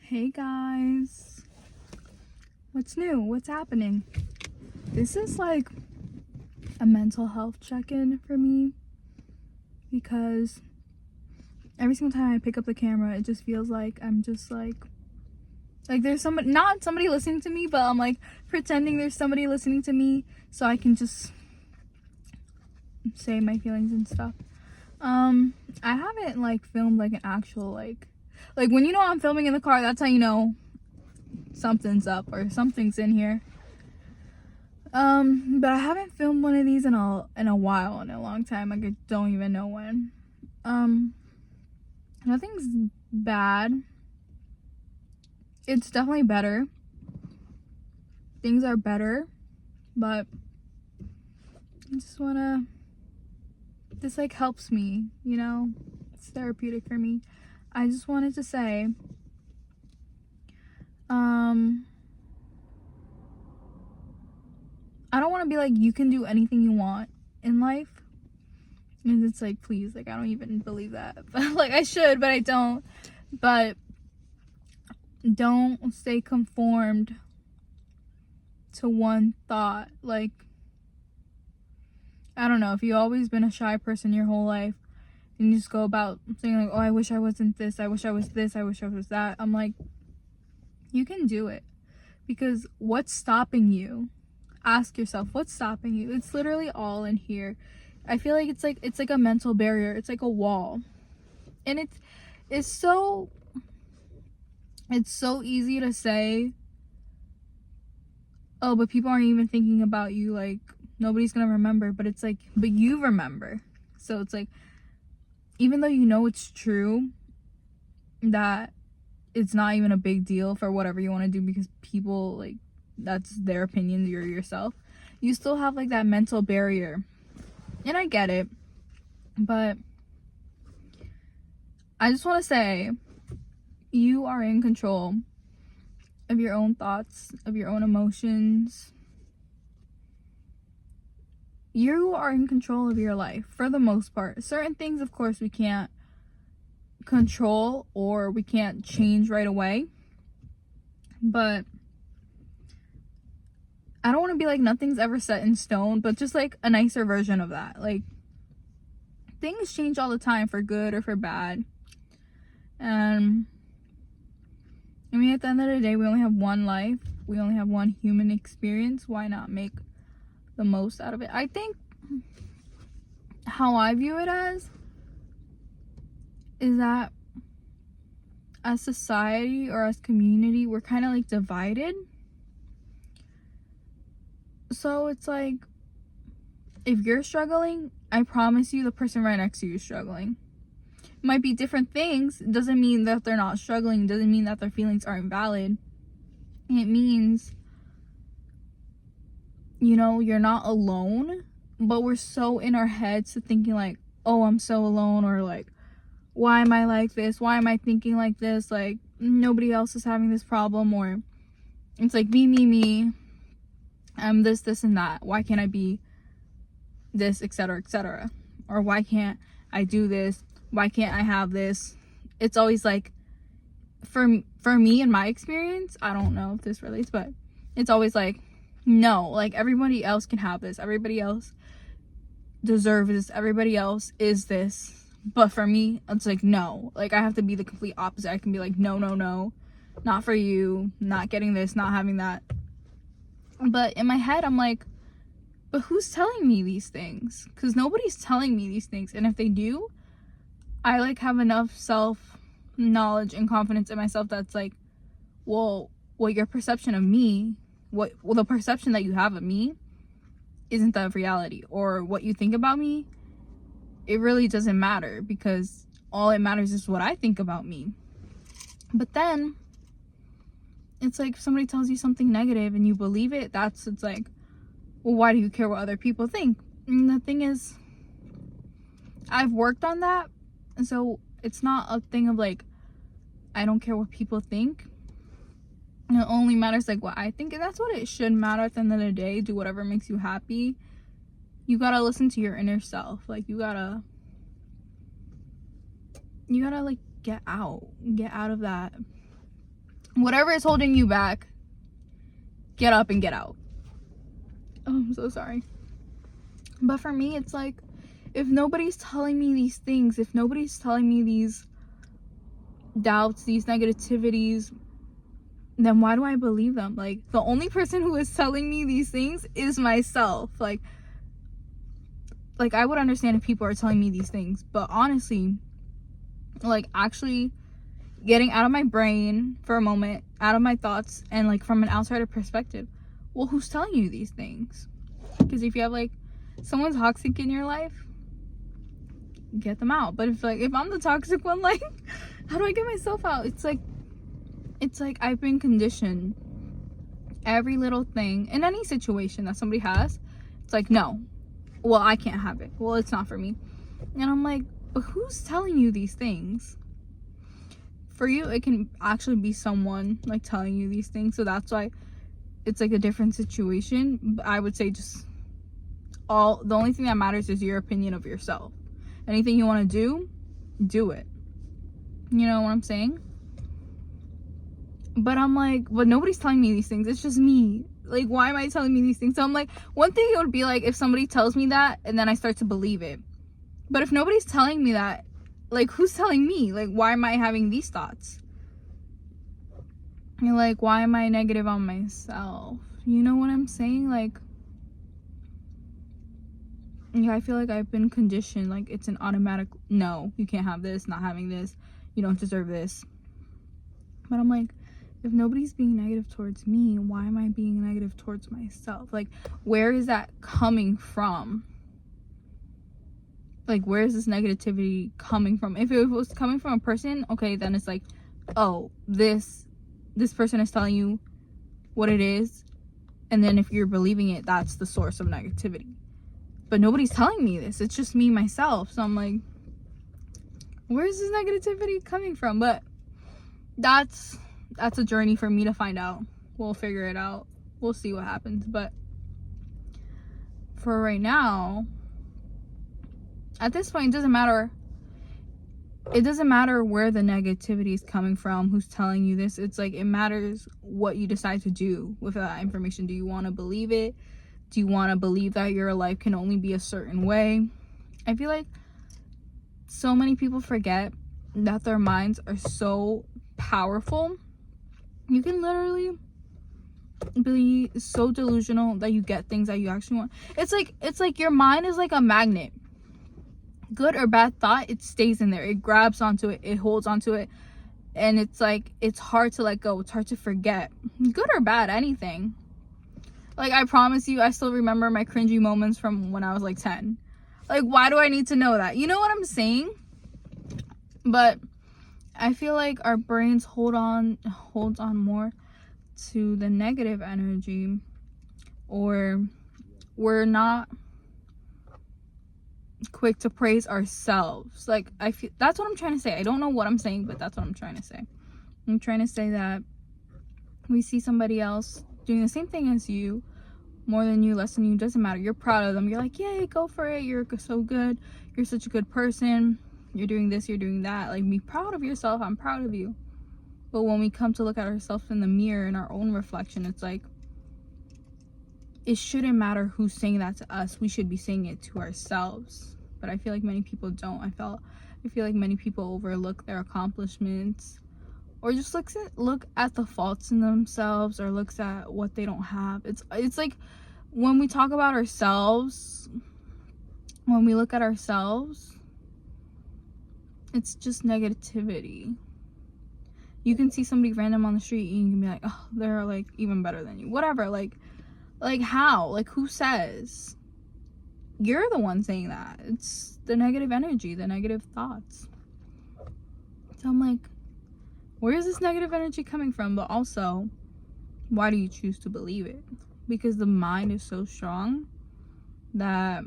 Hey guys, what's new? What's happening? This is like a mental health check-in for me because every single time I pick up the camera, it just feels like I'm just like there's somebody, not somebody listening to me, but I'm like pretending there's somebody listening to me so I can just say my feelings and stuff. I haven't like filmed like an actual like when you know I'm filming in the car, that's how you know something's up or something's in here. But I haven't filmed one of these in a while, in a long time. Like I don't even know when. Nothing's bad. It's definitely better. Things are better, but I just wanna. This like helps me, you know. It's therapeutic for me. I just wanted to say, I don't want to be like, you can do anything you want in life. And it's like, please, like, I don't even believe that. But like, I should, but I don't. But don't stay conformed to one thought. Like, I don't know, if you've always been a shy person your whole life and you just go about saying like, oh, I wish I wasn't this, I wish I was this, I wish I was that. I'm like, you can do it. Because what's stopping you? Ask yourself, what's stopping you? It's literally all in here. I feel like it's like a mental barrier. It's like a wall. And it's so easy to say, oh, but people aren't even thinking about you, like nobody's gonna remember. But it's like, but you remember. So it's like, even though you know it's true that it's not even a big deal for whatever you want to do because people, like, that's their opinion, you're yourself, you still have like that mental barrier. And I get it, but I just want to say, you are in control of your own thoughts, of your own emotions. You are in control of your life for the most part. Certain things, of course, we can't control or we can't change right away. But I don't want to be like, nothing's ever set in stone, but just like a nicer version of that. Like, things change all the time for good or for bad. And I mean, at the end of the day, we only have one life. We only have one human experience. Why not make the most out of it? I think how I view it as is that as society or as community, we're kind of like divided. So it's like, if you're struggling, I promise you the person right next to you is struggling. It might be different things. It doesn't mean that they're not struggling. It doesn't mean that their feelings aren't valid. It means, you know, you're not alone. But we're so in our heads to thinking like, oh, I'm so alone, or like, why am I like this? Why am I thinking like this? Like, nobody else is having this problem. Or it's like, me. I'm this, and that. Why can't I be this, etc., etc.? Or why can't I do this? Why can't I have this? It's always like, for me, in my experience, I don't know if this relates, but it's always like, no, like, everybody else can have this. Everybody else deserves this. Everybody else is this. But for me, it's like, no. Like, I have to be the complete opposite. I can be like, no, not for you, not getting this, not having that. But in my head, I'm like, but who's telling me these things? Because nobody's telling me these things. And if they do, I like have enough self knowledge and confidence in myself that's like, well, your perception of me, the perception that you have of me isn't the reality. Or what you think about me, it really doesn't matter, because all it matters is what I think about me. But then it's like, if somebody tells you something negative and you believe it, it's like, well, why do you care what other people think? And the thing is, I've worked on that, and so it's not a thing of like, I don't care what people think. It only matters like what I think, and that's what it should matter at the end of the day. Do whatever makes you happy. You gotta listen to your inner self. Like, you gotta like get out of that Whatever is holding you back, get up and get out. Oh, I'm so sorry. But for me, it's like, if nobody's telling me these things, if nobody's telling me these doubts, these negativities, then why do I believe them? Like, the only person who is telling me these things is myself. Like I would understand if people are telling me these things, but honestly, like, actually getting out of my brain for a moment, out of my thoughts, and like from an outsider perspective, well, who's telling you these things? Because if you have like someone toxic in your life, get them out. But if I'm the toxic one, like, how do I get myself out? It's like I've been conditioned. Every little thing in any situation that somebody has, it's like, no, well, I can't have it, well, it's not for me. And I'm like, but who's telling you these things? For you, it can actually be someone like telling you these things, so that's why it's like a different situation. But I would say just the only thing that matters is your opinion of yourself. Anything you want to do it. You know what I'm saying? But I'm like, but nobody's telling me these things. It's just me. Like, why am I telling me these things? So I'm like, one thing it would be like if somebody tells me that and then I start to believe it. But if nobody's telling me that, like, who's telling me? Like, why am I having these thoughts? And like, why am I negative on myself? You know what I'm saying? Like, yeah, I feel like I've been conditioned. Like, it's an automatic, no, you can't have this, not having this, you don't deserve this. But I'm like, if nobody's being negative towards me, why am I being negative towards myself? Like, where is that coming from? Like, where is this negativity coming from? If it was coming from a person, okay, then it's like, oh, this person is telling you what it is, and then if you're believing it, that's the source of negativity. But nobody's telling me this. It's just me, myself. So I'm like, where's this negativity coming from? But that's a journey for me to find out. We'll figure it out. We'll see what happens. But for right now, at this point, it doesn't matter where the negativity is coming from, who's telling you this. It's like, it matters what you decide to do with that information. Do you want to believe it? Do you want to believe that your life can only be a certain way? I feel like so many people forget that their minds are so powerful. You can literally be so delusional that you get things that you actually want. It's like your mind is like a magnet. Good or bad thought, it stays in there. It grabs onto it. It holds onto it. And it's like, it's hard to let go. It's hard to forget. Good or bad, anything. Like, I promise you, I still remember my cringy moments from when I was like 10. Like, why do I need to know that? You know what I'm saying? But I feel like our brains holds on more to the negative energy, or we're not quick to praise ourselves. Like, I feel that's what I'm trying to say. I don't know what I'm saying, but that's what I'm trying to say. I'm trying to say that we see somebody else doing the same thing as you, more than you, less than you, doesn't matter. You're proud of them. You're like, yay, go for it. You're so good. You're such a good person. You're doing this, you're doing that. Like, be proud of yourself. I'm proud of you. But when we come to look at ourselves in the mirror, in our own reflection, it's like, it shouldn't matter who's saying that to us. We should be saying it to ourselves. But I feel like many people don't. I feel like many people overlook their accomplishments, or just look at the faults in themselves, or looks at what they don't have. It's like, when we talk about ourselves, when we look at ourselves, it's just negativity. You can see somebody random on the street and you can be like, oh, they're like even better than you. Whatever. Like how? Like, who says? You're the one saying that. It's the negative energy, the negative thoughts. So I'm like, where is this negative energy coming from? But also, why do you choose to believe it? Because the mind is so strong that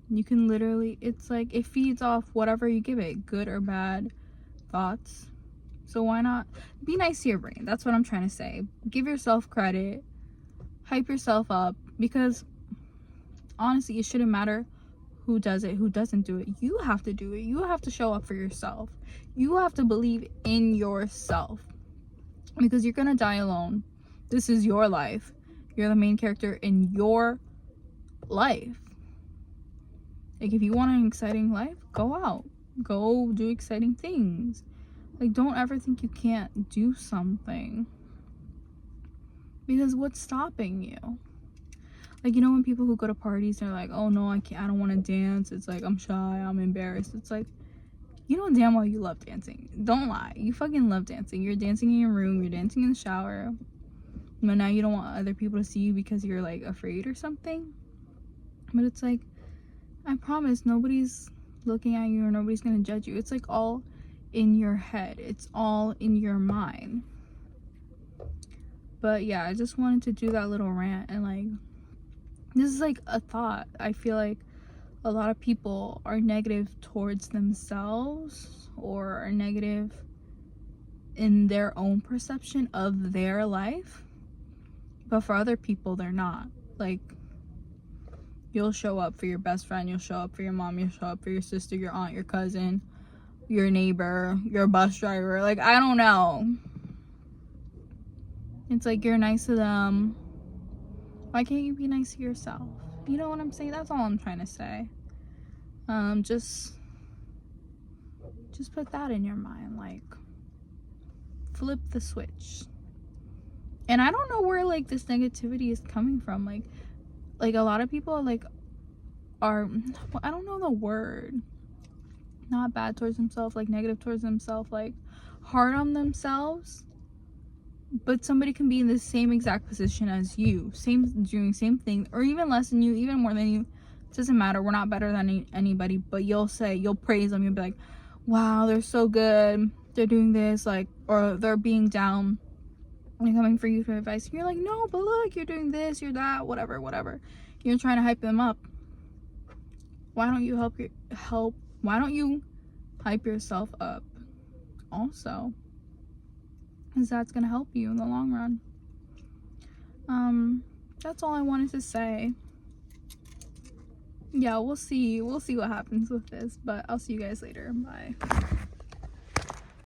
you can literally, it's like, it feeds off whatever you give it, good or bad thoughts. So why not be nice to your brain? That's what I'm trying to say. Give yourself credit, hype yourself up, because honestly, it shouldn't matter who does it, who doesn't do it. You have to do it. You have to show up for yourself. You have to believe in yourself, because you're gonna die alone. This is your life. You're the main character in your life. Like, if you want an exciting life, go out, go do exciting things. Like, don't ever think you can't do something, because what's stopping you? Like, you know, when people who go to parties, they're like, oh no, I can't, I don't want to dance, it's like, I'm shy, I'm embarrassed. It's like, you know damn well you love dancing. Don't lie, you fucking love dancing. You're dancing in your room, you're dancing in the shower, but now you don't want other people to see you because you're like afraid or something. But it's like, I promise nobody's looking at you or nobody's gonna judge you. It's like all in your head, it's all in your mind. But yeah, I just wanted to do that little rant. And like, this is like a thought. I feel like a lot of people are negative towards themselves, or are negative in their own perception of their life, but for other people they're not. Like, you'll show up for your best friend, you'll show up for your mom, you'll show up for your sister, your aunt, your cousin, your neighbor, your bus driver. Like, I don't know, it's like, you're nice to them, why can't you be nice to yourself? You know what I'm saying? That's all I'm trying to say. Just put that in your mind. Like, flip the switch. And I don't know where like this negativity is coming from. Like a lot of people like are, I don't know the word, not bad towards themselves, like negative towards themselves, like hard on themselves. But somebody can be in the same exact position as you, doing same thing, or even less than you, even more than you. It doesn't matter. We're not better than anybody. But you'll praise them. You'll be like, wow, they're so good, they're doing this, like, or they're being down and coming for you for advice. And you're like, no, but look, you're doing this, you're that, whatever. You're trying to hype them up. Why don't you why don't you hype yourself up also? Because that's gonna help you in the long run. That's all I wanted to say. Yeah, we'll see what happens with this, but I'll see you guys later. Bye.